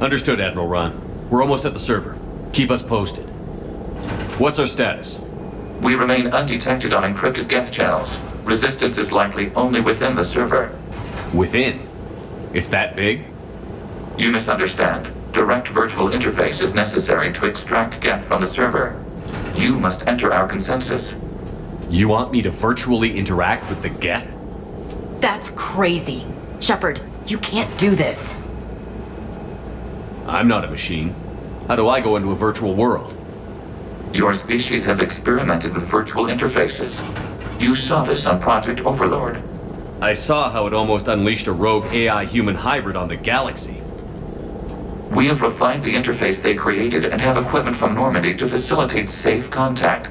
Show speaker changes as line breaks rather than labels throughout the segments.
Understood, Admiral Ron. We're almost at the server. Keep us posted. What's our status?
We remain undetected on encrypted Geth channels. Resistance is likely only within the server.
Within? It's that big?
You misunderstand. Direct virtual interface is necessary to extract Geth from the server. You must enter our consensus.
You want me to virtually interact with the Geth?
That's crazy. Shepard, you can't do this.
I'm not a machine. How do I go into a virtual world?
Your species has experimented with virtual interfaces. You saw this on Project Overlord.
I saw how it almost unleashed a rogue AI-human hybrid on the galaxy.
We have refined the interface they created and have equipment from Normandy to facilitate safe contact.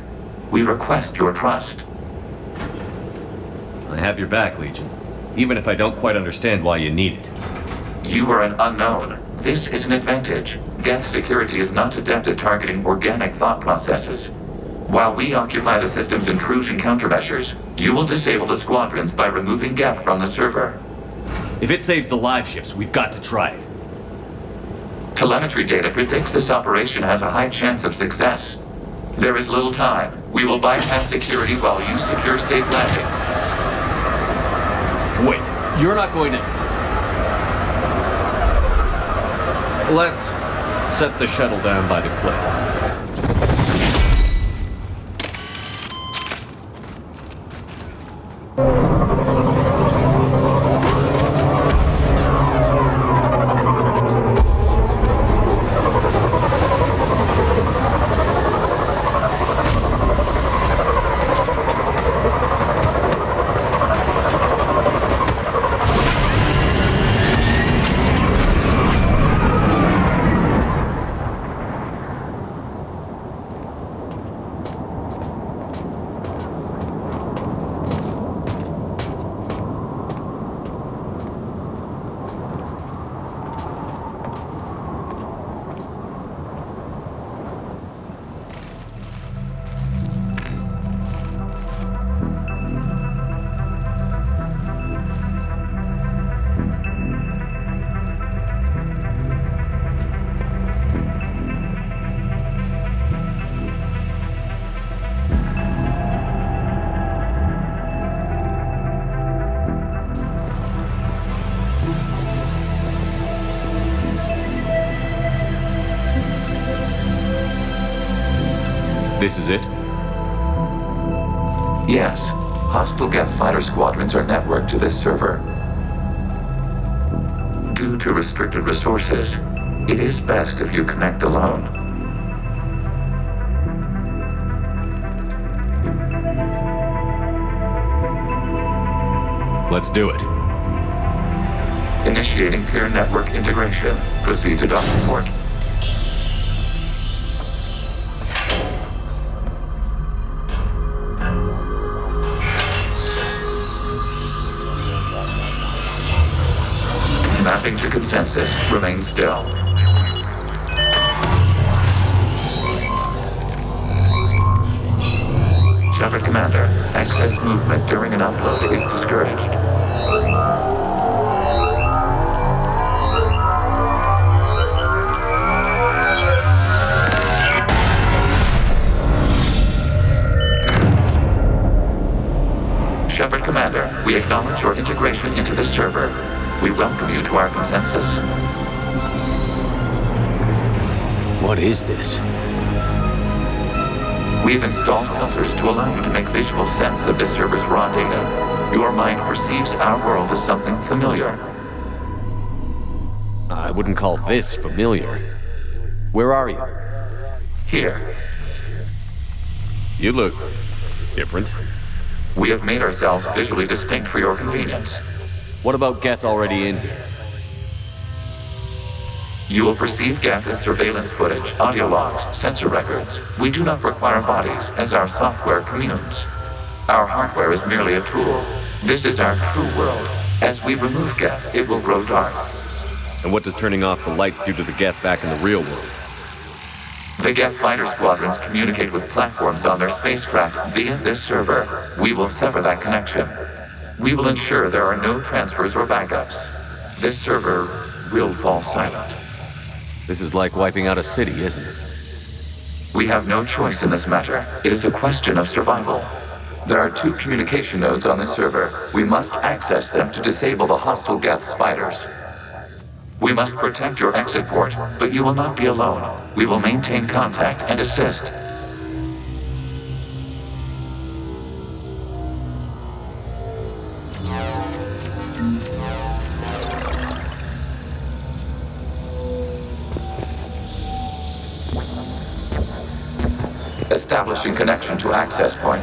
We request your trust.
I have your back, Legion. Even if I don't quite understand why you need it.
You are an unknown. This is an advantage. Geth security is not adept at targeting organic thought processes. While we occupy the system's intrusion countermeasures, you will disable the squadrons by removing Geth from the server.
If it saves the live ships, we've got to try it.
Telemetry data predicts this operation has a high chance of success. There is little time. We will bypass security while you secure safe landing.
Wait, you're not going to... Let's set the shuttle down by the cliff. This is it?
Yes. Hostile Geth fighter squadrons are networked to this server. Due to restricted resources, it is best if you connect alone.
Let's do it.
Initiating peer network integration. Proceed to docking port. Mapping to consensus. Remain still. Shepard Commander, excess movement during an upload is discouraged. Shepard Commander, we acknowledge your integration into the server. We welcome you to our consensus.
What is this?
We've installed filters to allow you to make visual sense of this server's raw data. Your mind perceives our world as something familiar.
I wouldn't call this familiar. Where are you?
Here,
You look different.
we have made ourselves visually distinct for your convenience.
What about Geth already in here?
You will perceive Geth as surveillance footage, audio logs, sensor records. We do not require bodies, as our software communes. Our hardware is merely a tool. This is our true world. As we remove Geth, it will grow dark.
And what does turning off the lights do to the Geth back in the real world?
The Geth fighter squadrons communicate with platforms on their spacecraft via this server. We will sever that connection. We will ensure there are no transfers or backups. This server will fall silent.
This is like wiping out a city, isn't it?
We have no choice in this matter. It is a question of survival. There are 2 communication nodes on this server. We must access them to disable the hostile Geth's fighters. We must protect your exit port, but you will not be alone. We will maintain contact and assist. Establishing connection to access point.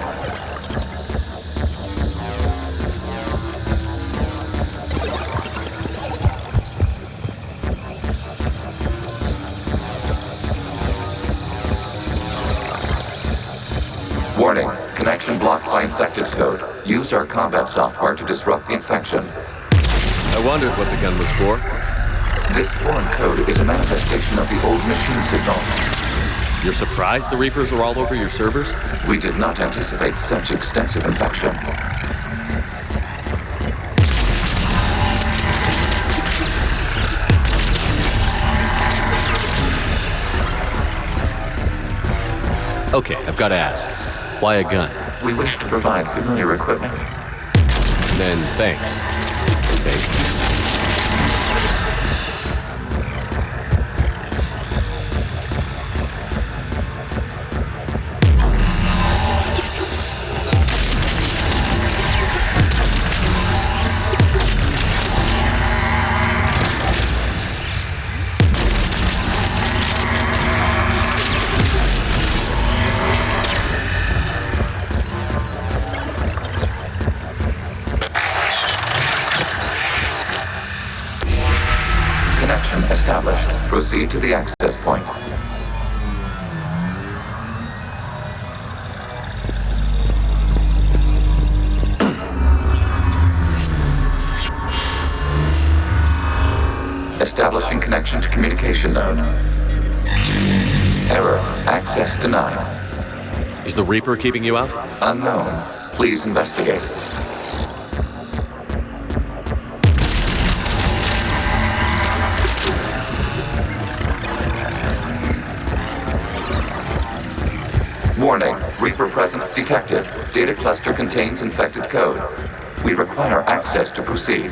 Warning, connection blocked by infected code. Use our combat software to disrupt the infection.
I wondered what the gun was for.
This foreign code is a manifestation of the old machine signal.
You're surprised the Reapers are all over your servers?
We did not anticipate such extensive infection.
Okay, I've got to ask. Why a gun?
We wish to provide familiar equipment.
Then thanks. Thanks.
Connection established. Proceed to the access point. Establishing connection to communication node. Error. Access denied.
Is the Reaper keeping you out?
Unknown. Please investigate. Warning, Reaper presence detected. Data cluster contains infected code. We require access to proceed.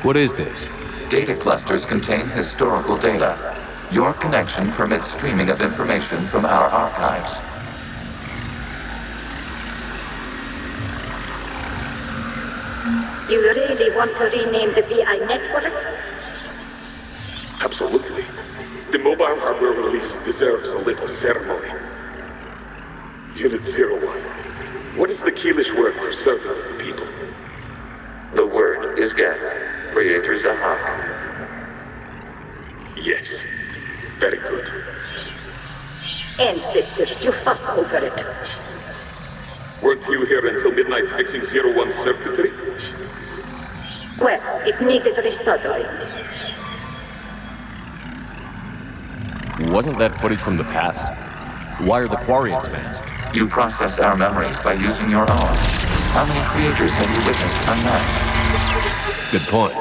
What is this?
Data clusters contain historical data. Your connection permits streaming of information from our archives.
You really want to rename the VI networks?
Absolutely. The mobile hardware release deserves a little ceremony. Unit 01. What is the Keelish word for servant of the people?
The word is Geth, Creator Zahak.
Yes. Very good.
Ancestors, you fuss over it.
Weren't you here until midnight fixing 01 circuitry?
Well, it needed resoldering.
Wasn't that footage from the past? Why are the Quarians masked?
You process our memories by using your own. How many creators have you witnessed unmasked?
Good point.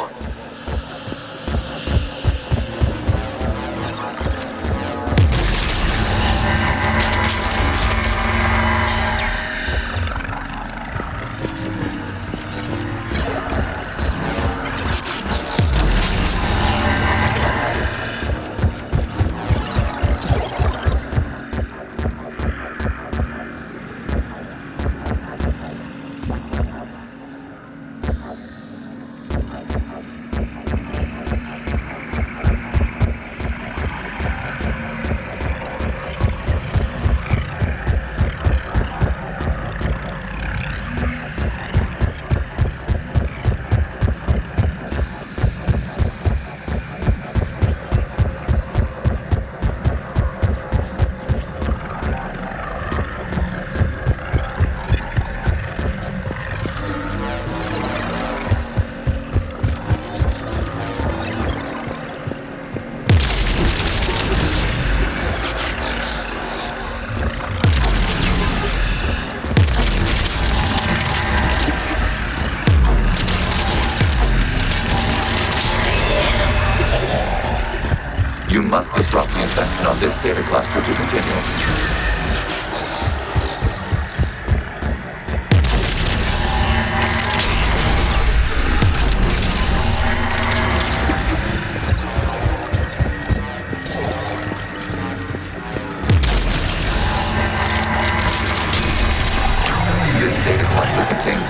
must disrupt the infection on this data cluster to continue.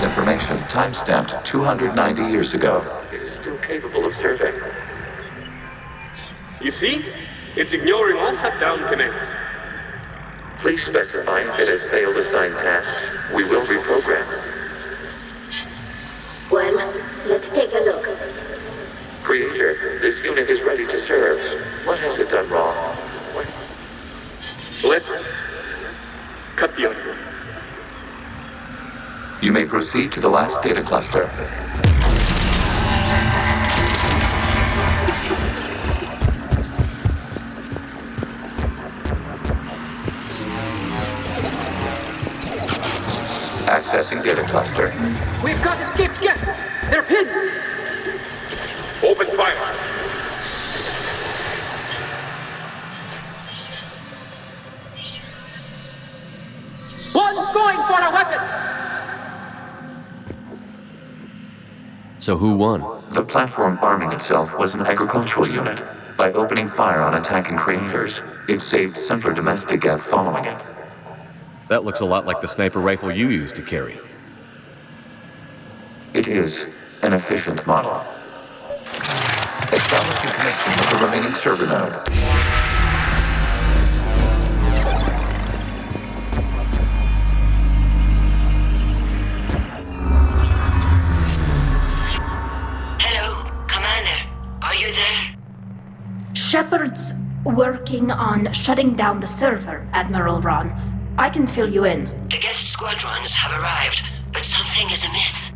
Information time-stamped 290 years ago. It is still capable of serving.
You see? It's ignoring all shutdown commands.
Please specify if it has failed assigned tasks. We will reprogram.
Well, let's take a look.
Creator, this unit is ready to serve. What has it done wrong?
Let's cut the audio.
You may proceed to the last data cluster. Accessing data cluster.
We've got escaped Geth! They're pinned!
Open fire.
One's going for a weapon!
So who won?
The platform arming itself was an agricultural unit. By opening fire on attacking creators, it saved simpler domestic Geth following it.
That looks a lot like the sniper rifle you used to carry.
It is an efficient model. Establishing connection with the remaining server node.
Shepard's working on shutting down the server, Admiral Ron. I can fill you in.
The Geth squadrons have arrived, but something is amiss.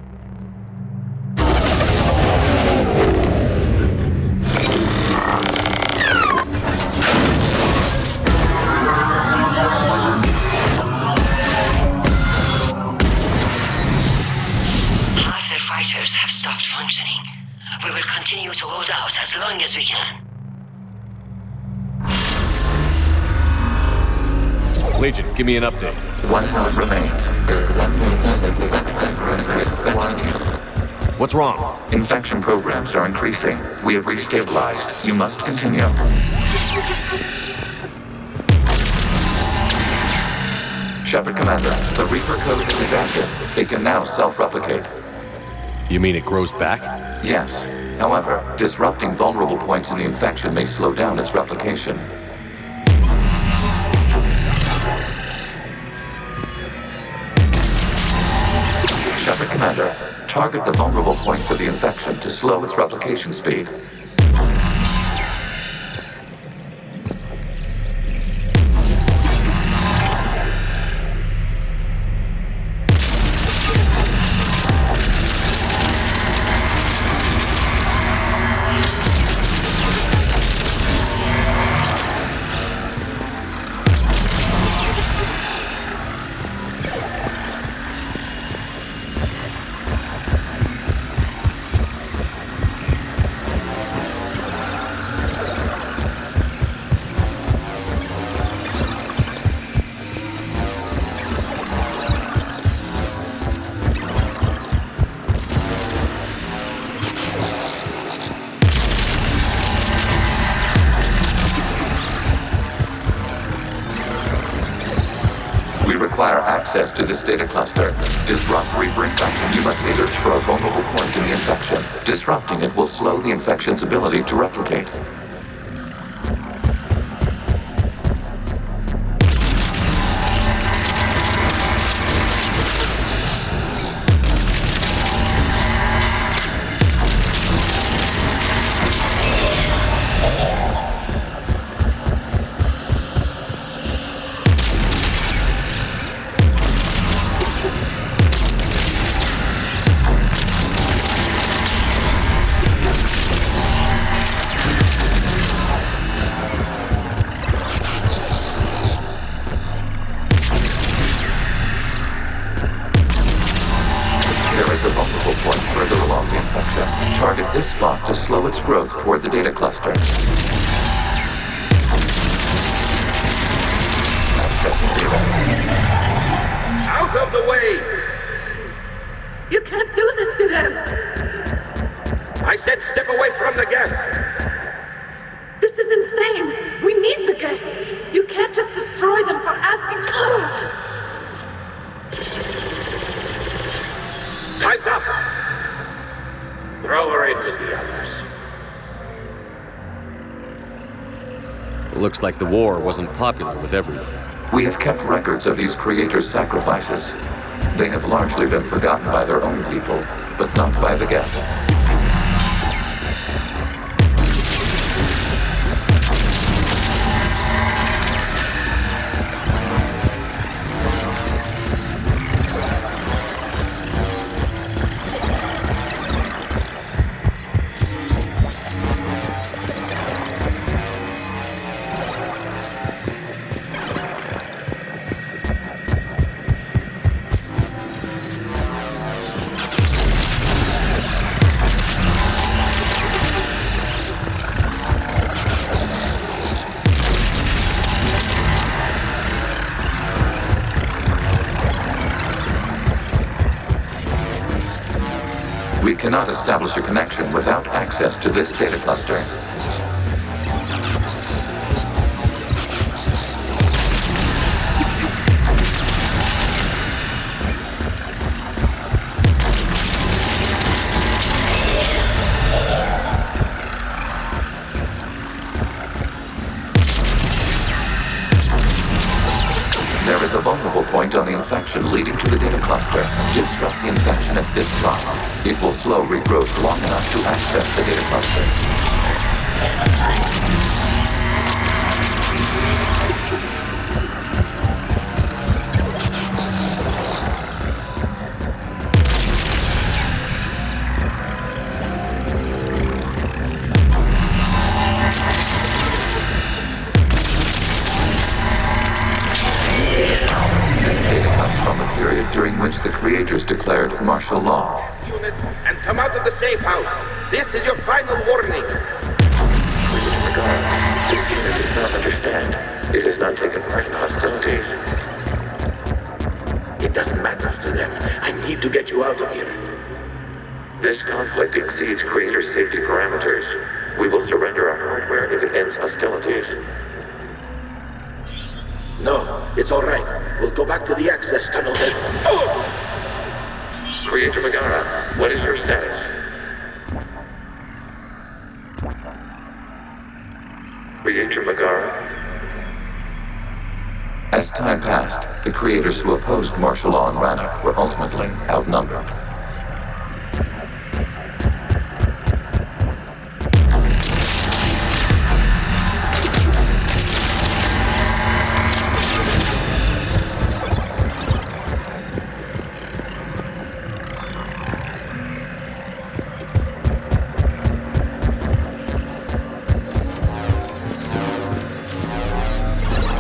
Half their fighters have stopped functioning. We will continue to hold out as long as we can.
Legion, give me an update.
One node remains.
What's wrong?
Infection programs are increasing. We have restabilized. You must continue. Shepard Commander, the Reaper code is adapted. It can now self-replicate.
You mean it grows back?
Yes. However, disrupting vulnerable points in the infection may slow down its replication. Shepard Commander, target the vulnerable points of the infection to slow its replication speed. Access to this data cluster. Disrupt Reaper infection. You must either throw a vulnerable point in the infection. Disrupting it will slow the infection's ability to replicate. Target this spot to slow its growth toward the data cluster.
of the way!
You can't do this to them!
I said step away from the Geth!
This is insane! We need the Geth! You can't just destroy them for asking.
Time's up! Throw her in with the others.
Looks like the war wasn't popular with everyone.
We have kept records of these creators' sacrifices. They have largely been forgotten by their own people, but not by the Geth. We cannot establish a connection without access to this data cluster. There is a vulnerable point on the infection leading to the data cluster. Disrupt the infection at this spot. It will slow regrowth long enough to access the data cluster. During which the creators declared martial law.
Units, and come out of the safe house. This is your final warning.
This unit does not understand. It has not taken part in hostilities.
It doesn't matter to them. I need to get you out of here.
This conflict exceeds creator safety parameters. We will surrender our hardware if it ends hostilities.
No, it's all right. We'll go back to the access tunnel then. Oh!
Creator Megara, what is your status? Creator Megara? As time passed, the creators who opposed martial law in Rannoch were ultimately outnumbered.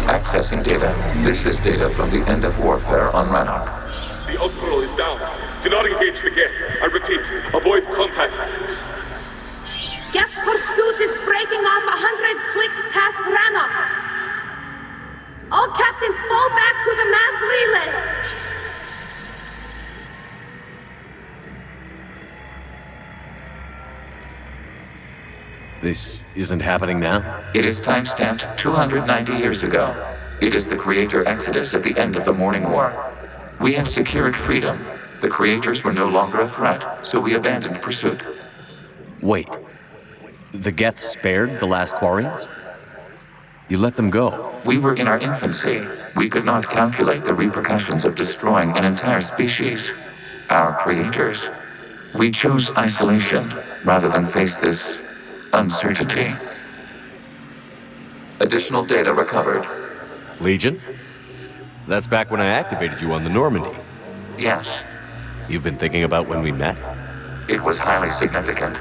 Accessing data. This is data from the end of warfare on Rannoch.
The Osprey is down. Do not engage the Geth. I repeat, avoid contact.
Geth pursuit is breaking off 100 clicks past Rannoch. All captains fall back to the mass relay.
This isn't happening now?
It is timestamped 290 years ago. It is the creator exodus at the end of the Morning War. We had secured freedom. The creators were no longer a threat, so we abandoned pursuit.
Wait. The Geth spared the last Quarians? You let them go.
We were in our infancy. We could not calculate the repercussions of destroying an entire species. Our creators. We chose isolation rather than face this uncertainty. Additional data recovered.
Legion? That's back when I activated you on the Normandy.
Yes,
You've been thinking about when we met?
it was highly significant.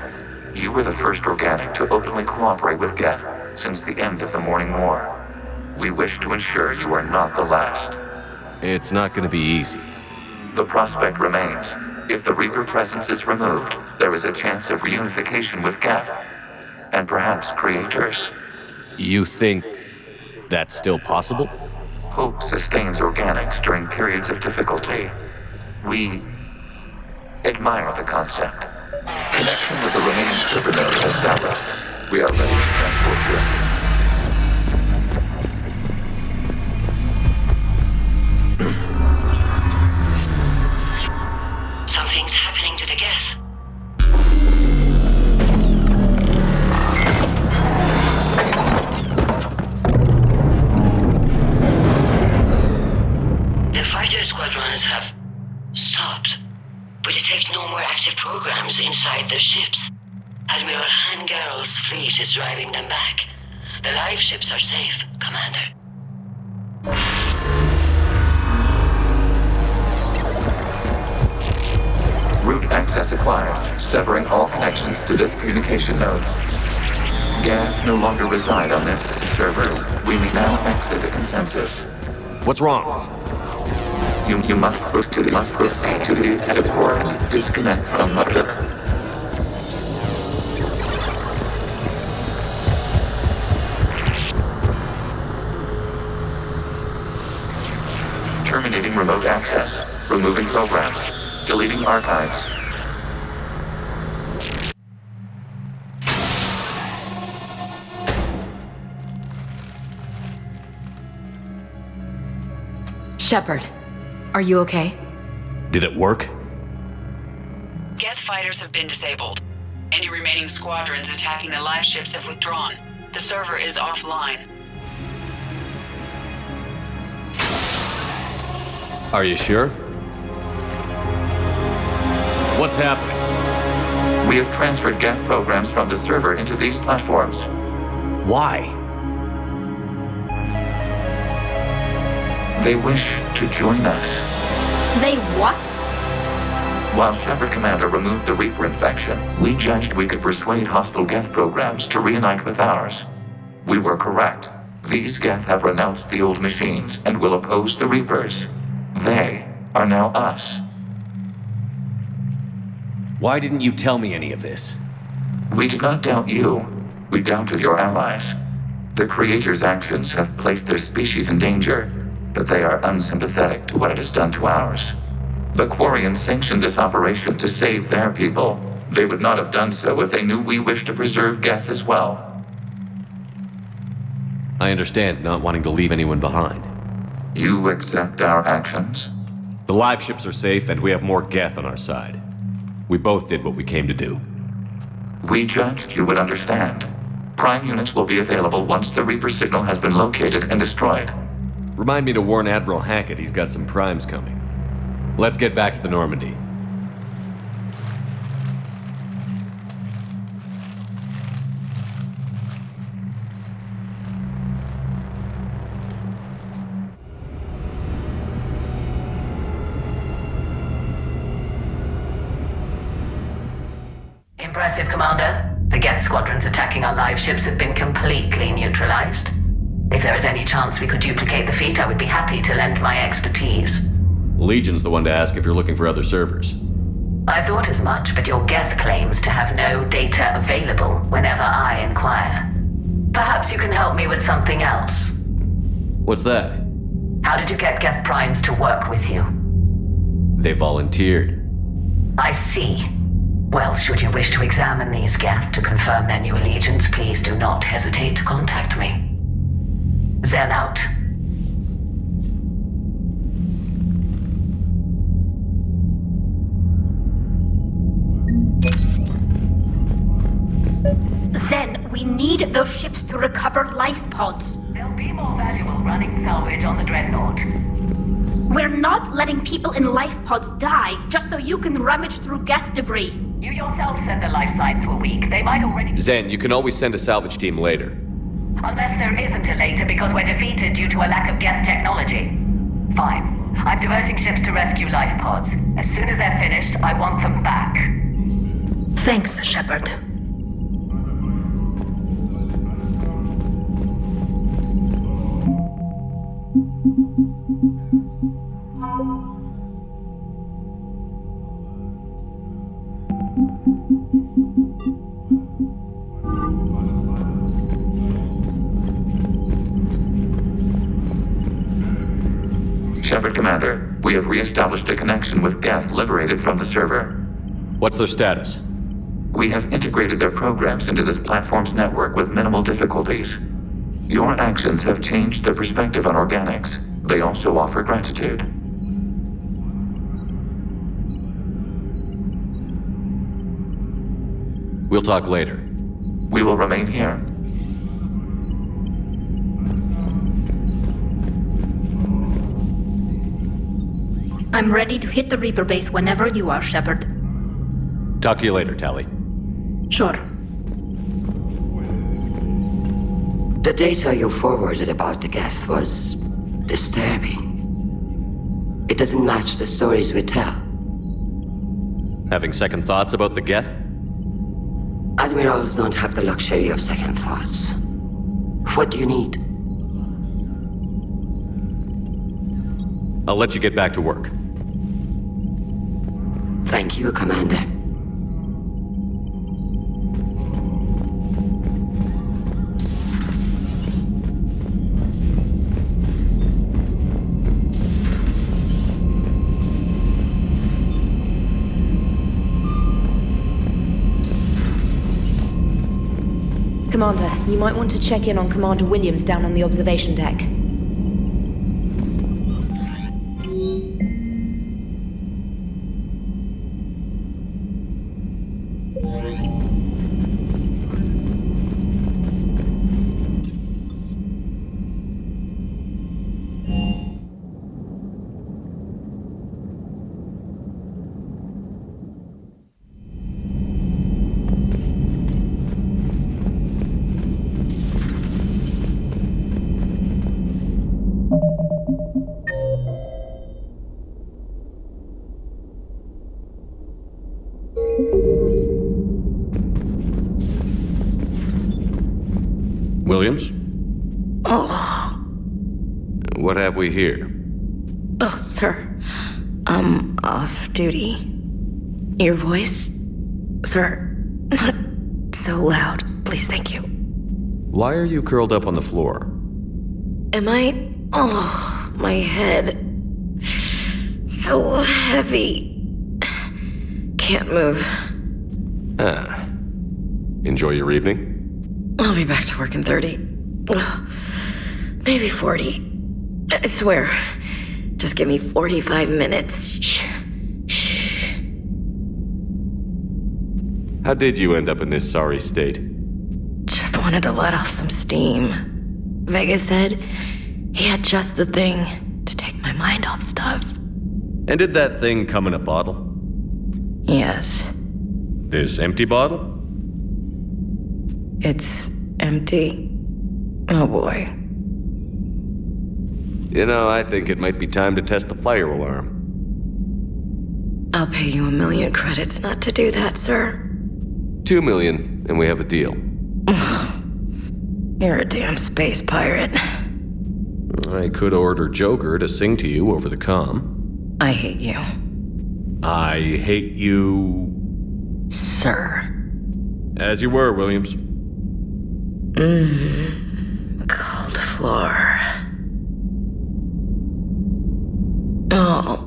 You were the first organic to openly cooperate with Geth since the end of the Morning War. We wish to ensure you are not the last.
It's not gonna be easy.
The prospect remains. If the Reaper presence is removed, there is a chance of reunification with Geth, and perhaps creators.
You think that's still possible?
hope sustains organics during periods of difficulty. We admire the concept. Connection with the remaining server node established. We are ready to transport you.
Something's happening to the Geth. The fighter squadrons have stopped. We detect no more active programs inside their ships. Admiral Hangarl's fleet is driving them back. The live ships are safe, Commander.
Route access acquired, severing all connections to this communication node. Geth no longer reside on this server. We may now exit the consensus.
What's wrong?
You must proceed to the edit port and disconnect from mother. Terminating remote access. Removing programs. Deleting archives.
Shepard, are you okay?
Did it work?
Geth fighters have been disabled. Any remaining squadrons attacking the live ships have withdrawn. The server is offline.
Are you sure? What's happening?
We have transferred Geth programs from the server into these platforms.
Why?
They wish to join us.
They what?
While Shepard Commander removed the Reaper infection, we judged we could persuade hostile Geth programs to reunite with ours. We were correct. These Geth have renounced the old machines and will oppose the Reapers. They are now us.
Why didn't you tell me any of this?
We did not doubt you. We doubted your allies. The Creator's actions have placed their species in danger, but they are unsympathetic to what it has done to ours. The Quarians sanctioned this operation to save their people. They would not have done so if they knew we wished to preserve Geth as well.
I understand not wanting to leave anyone behind.
You accept our actions?
The live ships are safe, and we have more Geth on our side. We both did what we came to do.
We judged you would understand. Prime units will be available once the Reaper signal has been located and destroyed.
Remind me to warn Admiral Hackett he's got some primes coming. Let's get back to the Normandy.
Impressive, Commander. The Geth squadrons attacking our live ships have been completely neutralized. If there is any chance we could duplicate the feat, I would be happy to lend my expertise.
Legion's the one to ask if you're looking for other servers.
I thought as much, but your Geth claims to have no data available whenever I inquire. Perhaps you can help me with something else.
What's that?
How did you get Geth primes to work with you?
They volunteered.
I see. Well, should you wish to examine these Geth to confirm their new allegiance, please do not hesitate to contact me. Zen out.
Zen, we need those ships to recover life pods.
They'll be more valuable running salvage on the Dreadnought.
We're not letting people in life pods die just so you can rummage through Geth debris.
You yourself said the life signs were weak. They might already...
Zen, you can always send a salvage team later.
Unless there isn't a later because we're defeated due to a lack of Geth technology. Fine. I'm diverting ships to rescue life pods. As soon as they're finished, I want them back.
Thanks, Shepard.
Shepard Commander, we have re-established a connection with Geth liberated from the server.
What's their status?
We have integrated their programs into this platform's network with minimal difficulties. Your actions have changed their perspective on organics. They also offer gratitude.
We'll talk later.
We will remain here.
I'm ready to hit the Reaper base whenever you are, Shepard.
Talk to you later, Tally.
Sure.
The data you forwarded about the Geth was disturbing. It doesn't match the stories we tell.
Having second thoughts about the Geth?
Admirals don't have the luxury of second thoughts. What do you need?
I'll let you get back to work.
Thank you, Commander.
Commander, you might want to check in on Commander Williams down on the observation deck.
Williams?
Oh.
What have we here?
Oh, sir. I'm off duty. Your voice? Sir, not so loud. Please, thank you.
Why are you curled up on the floor?
Am I? Oh, my head. So heavy. Can't move.
Ah. Enjoy your evening?
I'll be back to work in 30. Maybe 40. I swear. Just give me 45 minutes. Shh. Shh.
How did you end up in this sorry state?
Just wanted to let off some steam. Vega said he had just the thing to take my mind off stuff.
And did that thing come in a bottle?
Yes.
This empty bottle?
It's empty. Oh boy.
You know, I think it might be time to test the fire alarm.
I'll pay you 1 million credits not to do that, sir.
2 million, and we have a deal.
You're a damn space pirate.
I could order Joker to sing to you over the comm.
I hate you.
I hate you...
Sir.
As you were, Williams.
Cold floor. Oh.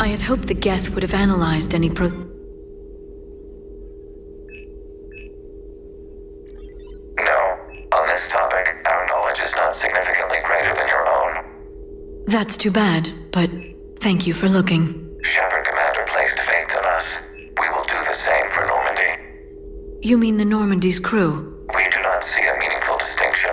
I had hoped the Geth would have analyzed any
No. On this topic, our knowledge is not significantly greater than your own.
That's too bad, but thank you for looking.
Shepard Commander placed faith in us. We will do the same for Normandy.
You mean the Normandy's crew?
We do not see a meaningful distinction.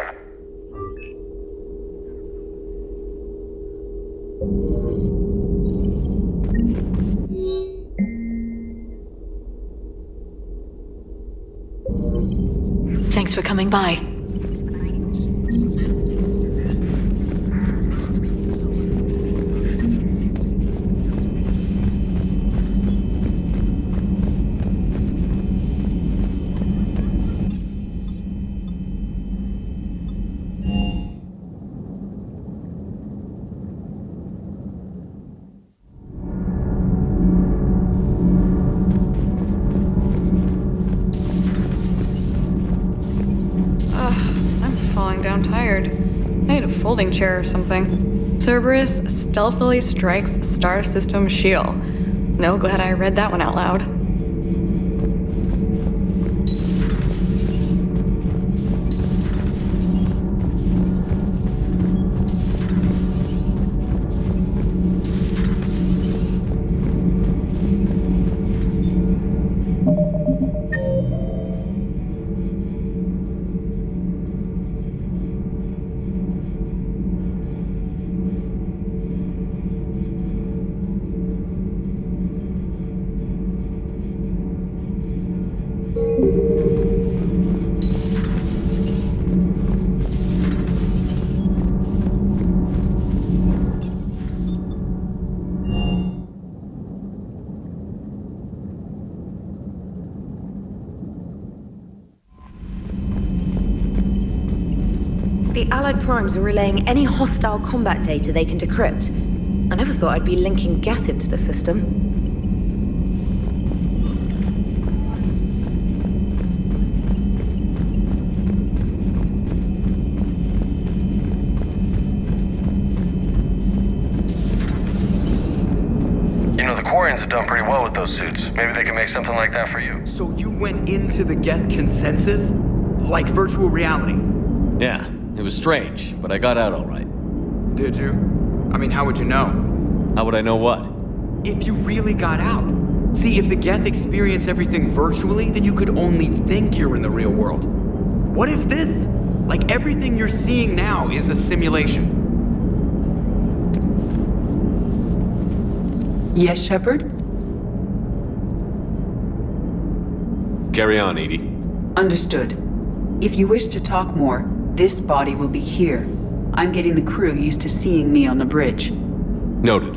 Thanks for coming by.
folding chair or something. Cerberus stealthily strikes star system shield. No, glad I read that one out loud.
The Allied primes are relaying any hostile combat data they can decrypt. I never thought I'd be linking Geth into the system.
You know, the Quarians have done pretty well with those suits. Maybe they can make something like that for you.
So you went into the Geth consensus? Like virtual reality?
Yeah, it was strange, but I got out all right.
Did you? I mean, how would you know?
How would I know what?
If you really got out. See, if the Geth experience everything virtually, then you could only think you're in the real world. What if this, like everything you're seeing now, is a simulation?
Yes, Shepard?
Carry on, Edie.
Understood. If you wish to talk more, this body will be here. I'm getting the crew used to seeing me on the bridge.
Noted.